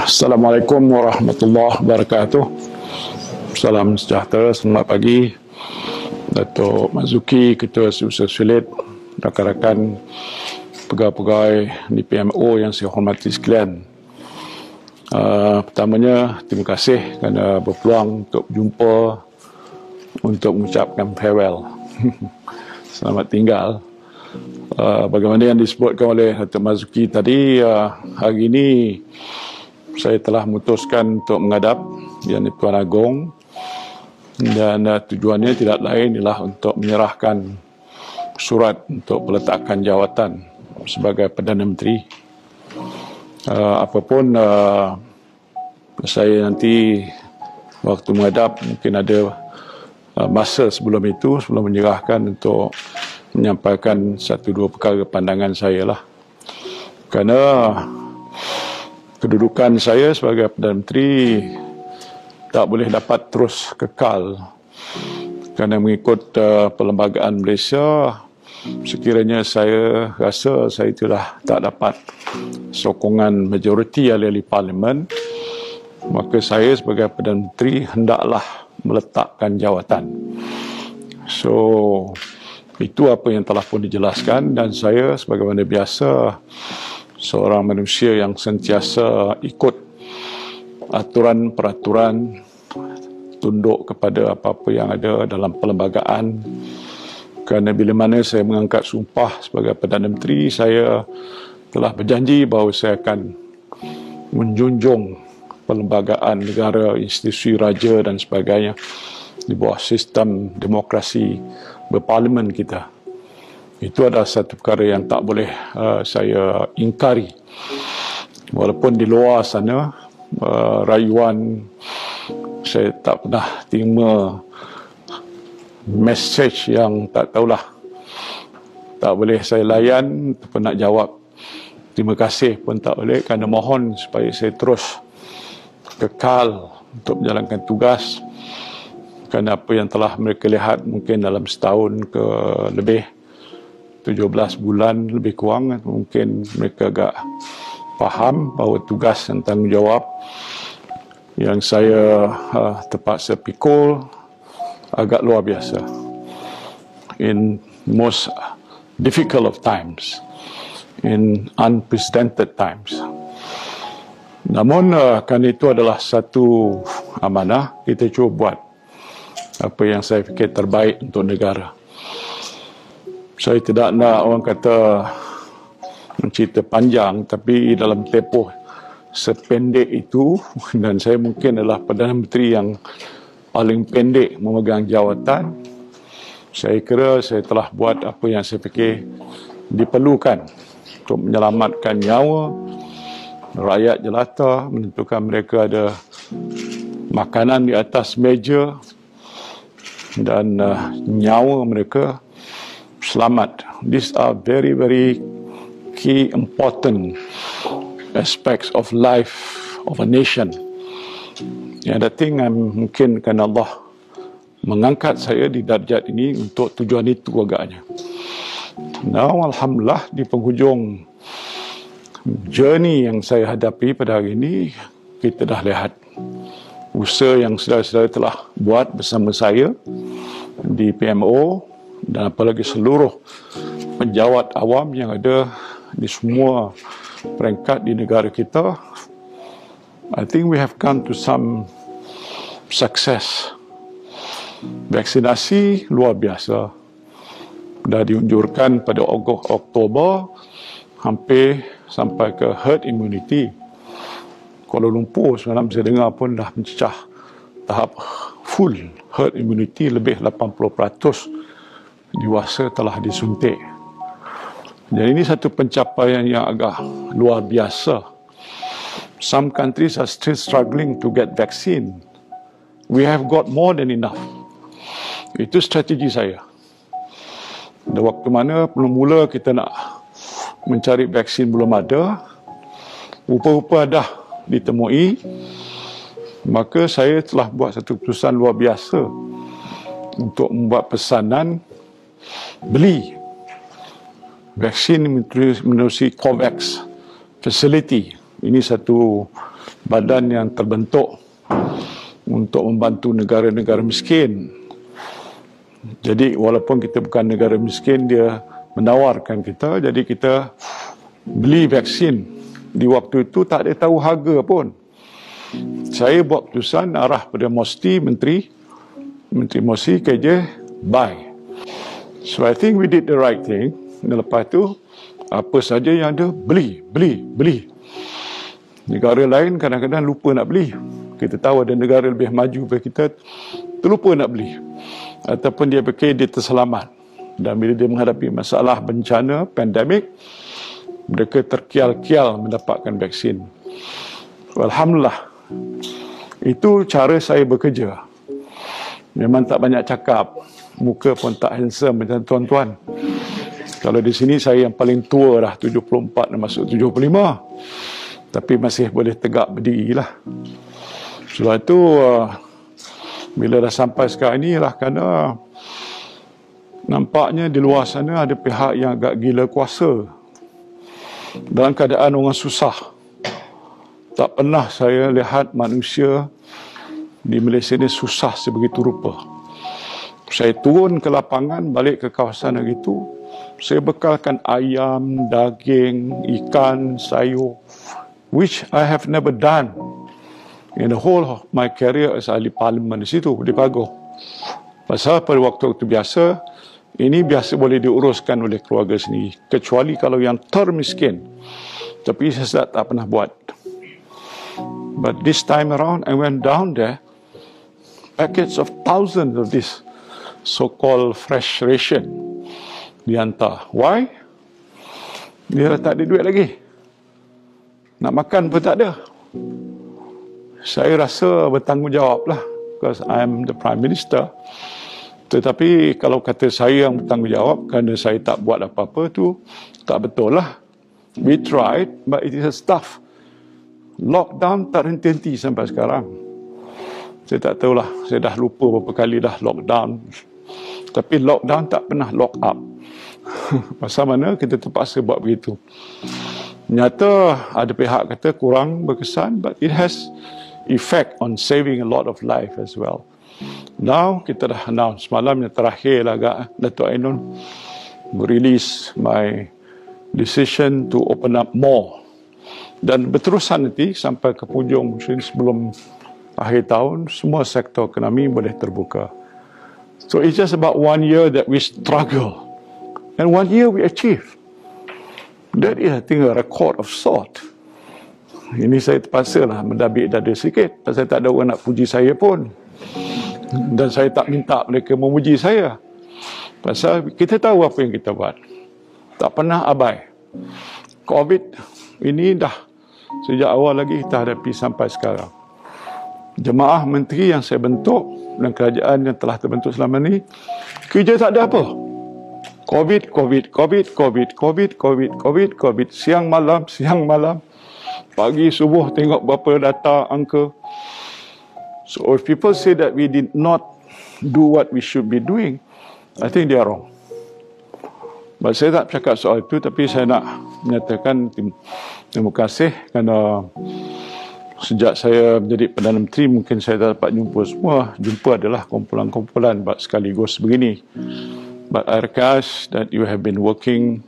Assalamualaikum warahmatullahi wabarakatuh. Salam sejahtera, selamat pagi Datuk Mazuki, Ketua Setiausaha Sulit, rakan-rakan pegawai-pegawai di PMO yang saya hormati sekalian. Pertamanya, terima kasih kerana berpeluang untuk berjumpa untuk mengucapkan farewell. Selamat tinggal. Bagaimana yang disebutkan oleh Datuk Mazuki tadi, hari ini saya telah memutuskan untuk menghadap Yang di-Pertuan Agong, dan tujuannya tidak lain ialah untuk menyerahkan surat untuk peletakan jawatan sebagai Perdana Menteri. Apapun saya nanti waktu menghadap mungkin ada masa sebelum itu, sebelum menyerahkan, untuk menyampaikan satu dua perkara pandangan saya lah. Kerana kedudukan saya sebagai Perdana Menteri tak boleh dapat terus kekal, kerana mengikut perlembagaan Malaysia, sekiranya saya rasa saya tak dapat sokongan majoriti ahli Parlimen, maka saya sebagai Perdana Menteri hendaklah meletakkan jawatan. So, itu apa yang telah pun dijelaskan, dan saya sebagaimana biasa seorang manusia yang sentiasa ikut aturan-peraturan, tunduk kepada apa-apa yang ada dalam perlembagaan. Kerana bila mana saya mengangkat sumpah sebagai Perdana Menteri, saya telah berjanji bahawa saya akan menjunjung perlembagaan negara, institusi raja dan sebagainya di bawah sistem demokrasi berparlimen kita. Itu adalah satu perkara yang tak boleh saya ingkari. Walaupun di luar sana, rayuan, saya tak pernah terima message yang tak tahulah, tak boleh saya layan ataupun nak jawab terima kasih pun tak boleh, kerana mohon supaya saya terus kekal untuk menjalankan tugas. Kerana apa yang telah mereka lihat mungkin dalam setahun ke lebih, 17 bulan lebih kurang, mungkin mereka agak faham bahawa tugas dan tanggungjawab yang saya terpaksa pikul agak luar biasa. In most difficult of times, in unprecedented times. Namun kerana itu adalah satu amanah, kita cuba buat apa yang saya fikir terbaik untuk negara. Saya tidak nak orang kata mencerita panjang, tapi dalam tempoh sependek itu, dan saya mungkin adalah Perdana Menteri yang paling pendek memegang jawatan, saya kira saya telah buat apa yang saya fikir diperlukan untuk menyelamatkan nyawa rakyat jelata, menentukan mereka ada makanan di atas meja, dan nyawa mereka selamat. These are very, very key, important aspects of life of a nation. And I think mungkin kerana Allah mengangkat saya di darjat ini untuk tujuan itu agaknya. Now, Alhamdulillah, di penghujung journey yang saya hadapi pada hari ini, kita dah lihat usaha yang saudara-saudara telah buat bersama saya di PMO, dan apalagi seluruh penjawat awam yang ada di semua peringkat di negara kita. I think we have come to some success. Vaksinasi luar biasa. Dah diunjurkan pada Oktober, hampir sampai ke herd immunity. Kuala Lumpur semalam saya dengar pun dah mencecah tahap full herd immunity, lebih 80% dewasa telah disuntik. Jadi ini satu pencapaian yang agak luar biasa. Some countries are still struggling to get vaccine. We have got more than enough. Itu strategi saya. Pada waktu mana mula-mula kita nak mencari vaksin belum ada, rupa-rupa dah ditemui, maka saya telah buat satu keputusan luar biasa untuk membuat pesanan beli vaksin menerusi COVAX facility Ini satu badan yang terbentuk untuk membantu negara-negara miskin. Jadi walaupun kita bukan negara miskin, dia menawarkan kita, jadi kita beli vaksin. Di waktu itu tak ada tahu harga pun. Saya buat keputusan arah pada Menteri Mosi kerja buy. So I think we did the right thing. Dan lepas tu apa saja yang ada beli. Negara lain kadang-kadang lupa nak beli. Kita tahu ada negara lebih maju daripada kita, terlupa nak beli. Ataupun dia fikir dia terselamat. Dan bila dia menghadapi masalah bencana, pandemik, mereka terkial-kial mendapatkan vaksin. Alhamdulillah. Itu cara saya bekerja. Memang tak banyak cakap. Muka pun tak handsome macam tuan-tuan. Kalau di sini saya yang paling tua dah, 74 dan masuk 75. Tapi masih boleh tegak berdiri lah. Sebab itu, bila dah sampai sekarang ini lah, kerana nampaknya di luar sana ada pihak yang agak gila kuasa. Dalam keadaan orang susah. Tak pernah saya lihat manusia di Malaysia ini susah sebegitu rupa. Saya turun ke lapangan, balik ke kawasan itu, saya bekalkan ayam, daging, ikan, sayur, which I have never done in the whole of my career as ahli parlimen di situ, di Pagoh. Pasal pada waktu biasa, ini biasa boleh diuruskan oleh keluarga sendiri. Kecuali kalau yang termiskin. Tapi saya tak pernah buat. But this time around, I went down there, packets of thousands of this so-called fresh ration dihantar. Why? Dia tak ada duit lagi. Nak makan pun tak ada. Saya rasa bertanggungjawab lah, because I am the Prime Minister. Tetapi kalau kata saya yang bertanggungjawab kerana saya tak buat apa-apa tu, tak betul lah. We tried, but it is tough. Lockdown tak henti-henti sampai sekarang. Saya tak tahulah, saya dah lupa berapa kali dah lockdown. Tapi lockdown tak pernah lock up. Pasal mana kita terpaksa buat begitu. Nyata ada pihak kata kurang berkesan, but it has effect on saving a lot of life as well. Now kita dah announce semalam yang terakhir lah agak Datuk Ainun release my decision to open up more. Dan berterusan nanti sampai ke hujung mungkin sebelum akhir tahun, semua sektor ekonomi boleh terbuka. So it's just about 1 year that we struggle. And 1 year we achieve. That is, I think, a record of sort. Ini saya terpaksa lah mendabik dada sikit. Saya tak ada orang nak puji saya pun. Dan saya tak minta mereka memuji saya. Pasal kita tahu apa yang kita buat. Tak pernah abai. COVID ini dah sejak awal lagi kita hadapi sampai sekarang. Jemaah menteri yang saya bentuk dan kerajaan yang telah terbentuk selama ini, kerja tak ada apa. COVID. Siang malam. Pagi subuh tengok berapa data, angka. So if people say that we did not do what we should be doing, I think they are wrong. But saya tak cakap soal itu, tapi saya nak menyatakan terima kasih kerana sejak saya menjadi Perdana Menteri, mungkin saya dapat jumpa semua. Jumpa adalah kumpulan-kumpulan sekaligus begini. But I request that you have been working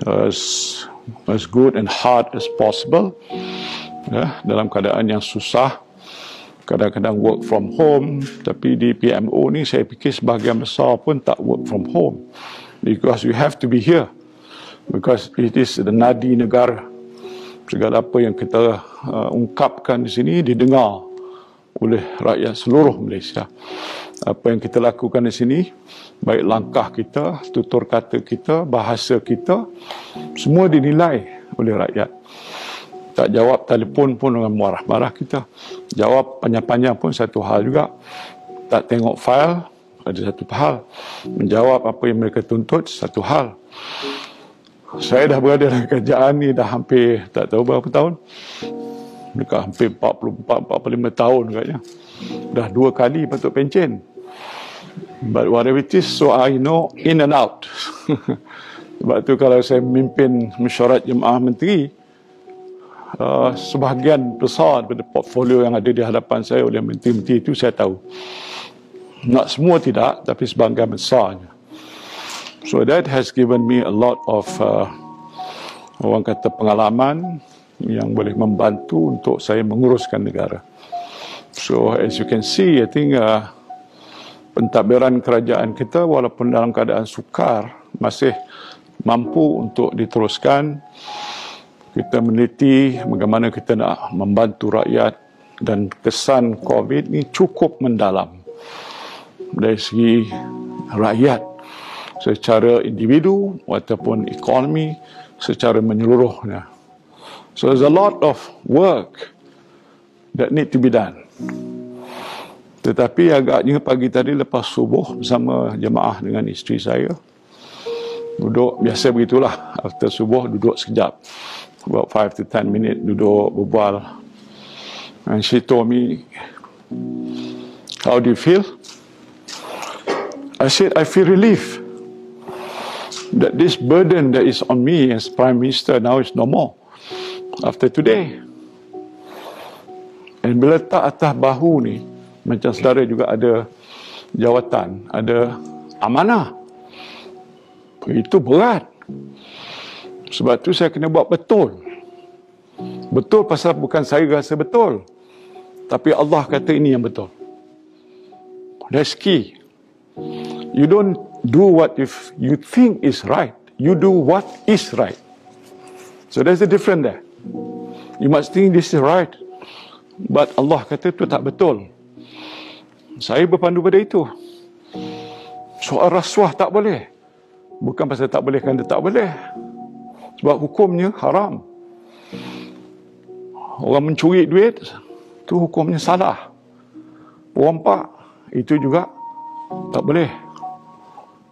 as good and hard as possible. Dalam keadaan yang susah, kadang-kadang work from home, tapi di PMO ni saya fikir sebahagian besar pun tak work from home. Because you have to be here. Because it is the nadi negara. Segala apa yang kita ungkapkan di sini didengar oleh rakyat seluruh Malaysia. Apa yang kita lakukan di sini, baik langkah kita, tutur kata kita, bahasa kita, semua dinilai oleh rakyat. Tak jawab telefon pun dengan marah-marah kita. Jawab panjang-panjang pun satu hal juga. Tak tengok fail, ada satu hal. Menjawab apa yang mereka tuntut, satu hal. Saya dah berada dalam kerajaan ni dah hampir, tak tahu berapa tahun. Dekat hampir 44-45 tahun katnya. Dah 2 kali patut pencen. But whatever it is, so I know in and out. Sebab tu kalau saya memimpin mesyuarat jemaah menteri, sebahagian besar daripada portfolio yang ada di hadapan saya oleh menteri-menteri itu saya tahu. Not semua tidak, tapi sebahagian besarnya. So that has given me a lot of orang kata pengalaman yang boleh membantu untuk saya menguruskan negara. So as you can see, I think pentadbiran kerajaan kita walaupun dalam keadaan sukar masih mampu untuk diteruskan. Kita meneliti bagaimana kita nak membantu rakyat dan kesan COVID ni cukup mendalam dari segi rakyat secara individu ataupun ekonomi secara menyeluruhnya. So there's a lot of work that need to be done. Tetapi agaknya pagi tadi lepas subuh bersama jemaah dengan isteri saya, duduk biasa begitulah, after subuh duduk sekejap, about 5 to 10 minutes duduk berbual, and she told me, how do you feel? I said, I feel relief that this burden that is on me as Prime Minister now is no more after today. And bila letak atas bahu ni, macam saudara juga ada jawatan, ada amanah. Itu berat. Sebab tu saya kena buat betul. Betul pasal bukan saya rasa betul, tapi Allah kata ini yang betul. That's key. You don't do what you think is right. You do what is right. So there's a difference there. You must think this is right, but Allah kata itu tak betul. Saya berpandu pada itu. Soal rasuah tak boleh. Bukan pasal tak boleh kerana tak boleh. Sebab hukumnya haram. Orang mencuri duit, itu hukumnya salah. Perompak, itu juga tak boleh.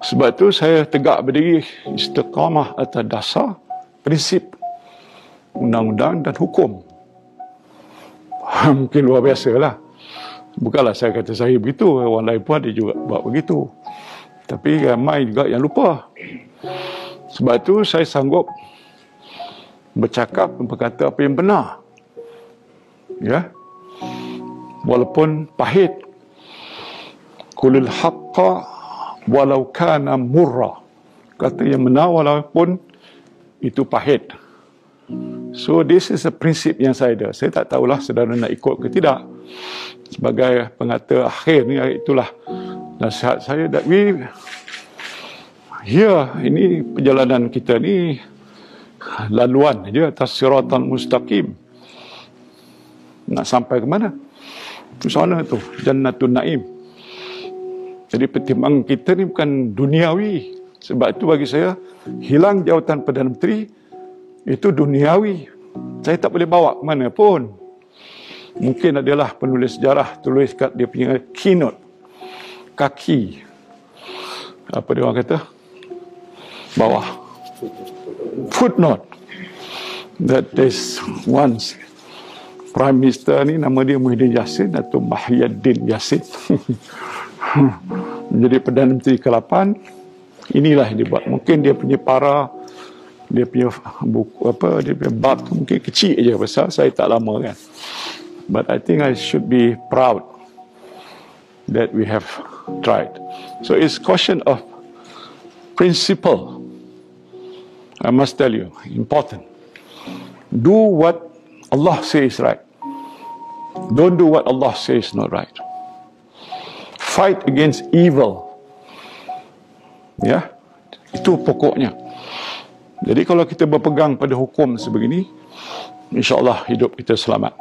Sebab tu saya tegak berdiri istiqamah atas dasar prinsip undang-undang dan hukum. Mungkin luar biasa lah. Bukanlah saya kata saya begitu, orang lain pun ada juga buat begitu. Tapi ramai juga yang lupa. Sebab tu saya sanggup bercakap, berkata apa yang benar. Ya. Walaupun pahit. Qulil haqqa walau kana murra. Kata yang benar walaupun itu pahit. So this is a prinsip yang saya ada. Saya tak tahulah saudara nak ikut ke tidak. Sebagai pengata akhir ni, itulah nasihat saya. That we ini perjalanan kita ni laluan je atas siratal mustaqim. Nak sampai ke mana? Ke sana tu, Jannatun Naim. Jadi pertimbangan kita ni bukan duniawi. Sebab itu bagi saya, hilang jawatan Perdana Menteri itu duniawi. Saya tak boleh bawa ke mana pun. Mungkin adalah penulis sejarah tulis kat dia punya keynote, kaki, apa dia orang kata, bawah, footnote, that there's once Prime Minister ni nama dia Muhyiddin Yassin atau Muhyiddin Yassin menjadi Perdana Menteri ke-8. Inilah yang dibuat. Mungkin dia punya para, dia punya buku apa, dia punya bab tu mungkin kecil je pasal saya tak lama kan. But I think I should be proud that we have tried. So it's question of principle. I must tell you, important. Do what Allah says right. Don't do what Allah says not right. Fight against evil. Ya, itu pokoknya. Jadi kalau kita berpegang pada hukum sebegini, insya-Allah hidup kita selamat.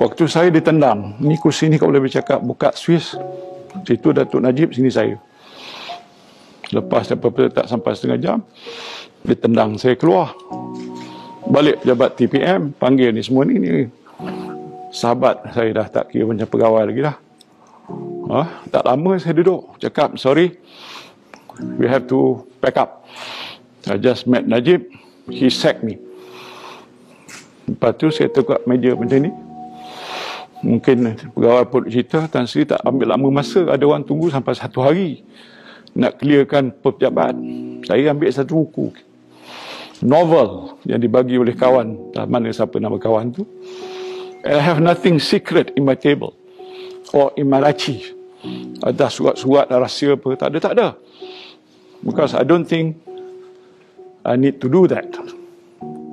Waktu saya ditendang, ni kursi ni kalau boleh bercakap, buka Swiss, situ Datuk Najib, sini saya. Lepas daripada tak sampai setengah jam, ditendang, saya keluar. Balik pejabat TPM, panggil ni semua ni sahabat saya dah tak kira macam pegawai lagi dah. Tak lama saya duduk, cakap, sorry, we have to pack up. I just met Najib, he sacked me. Lepas tu saya tegak meja macam ni. Mungkin pegawai pun cerita, Tan Sri tak ambil lama masa, ada orang tunggu sampai 1 hari nak clearkan pejabat. Saya ambil 1 buku. novel yang dibagi oleh kawan, mana siapa nama kawan tu. And I have nothing secret in my table or in my laci. Ada surat-surat rahsia apa, tak ada. Because I don't think I need to do that.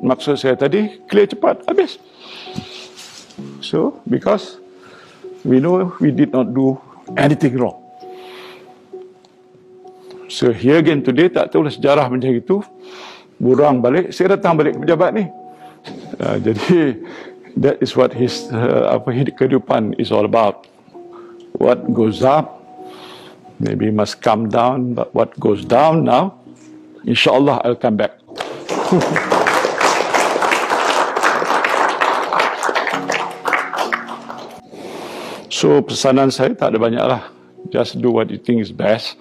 Maksud saya tadi, clear cepat, habis. So, because we know we did not do anything wrong. So, here again today, tak tahulah sejarah macam itu. Burang balik, saya datang balik ke pejabat ni. Jadi, that is what his kehidupan is all about. What goes up, maybe must come down, but what goes down now, insyaAllah I'll come back. So, pesanan saya tak ada banyak lah. Just do what you think is best.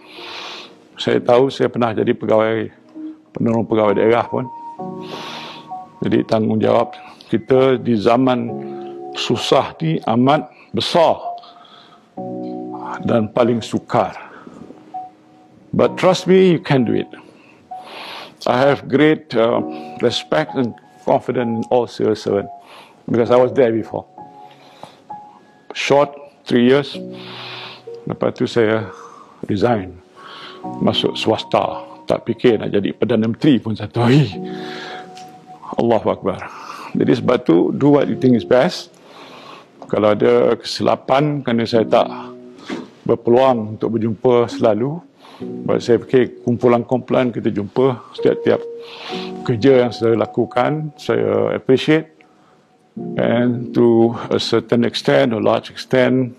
Saya tahu saya pernah jadi penolong pegawai daerah pun. Jadi tanggungjawab kita di zaman susah ni amat besar dan paling sukar. But trust me, you can do it. I have great respect and confidence in all civil servants because I was there before. Short 3 years, lepas tu saya resign, masuk swasta. Tak fikir nak jadi Perdana Menteri pun satu hari. Allahu Akbar. Jadi sebab tu, do what you think is best. Kalau ada kesilapan kerana saya tak berpeluang untuk berjumpa selalu, sebab saya fikir kumpulan-kumpulan kita jumpa setiap kerja yang saya lakukan, saya appreciate. And to a certain extent, or large extent,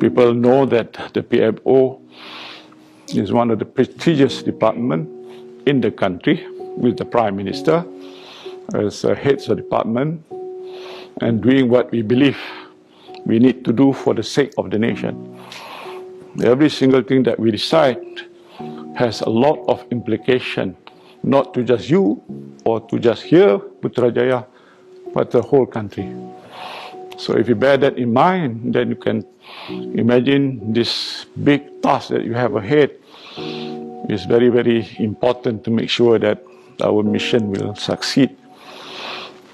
people know that the PMO is one of the prestigious departments in the country, with the Prime Minister as heads of department, and doing what we believe we need to do for the sake of the nation. Every single thing that we decide has a lot of implication, not to just you or to just here, Putrajaya, but the whole country. So if you bear that in mind, then you can imagine this big task that you have ahead is very, very important to make sure that our mission will succeed.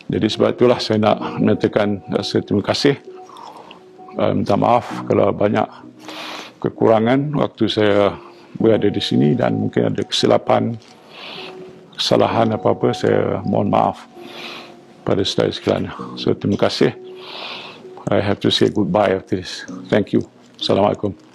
Jadi sebab itulah saya nak menyatakan rasa terima kasih. Minta maaf kalau banyak kekurangan waktu saya berada di sini dan mungkin ada kesilapan, kesalahan apa-apa, saya mohon maaf pada saudara sekalian. So terima kasih. I have to say goodbye after this. Thank you. Assalamualaikum.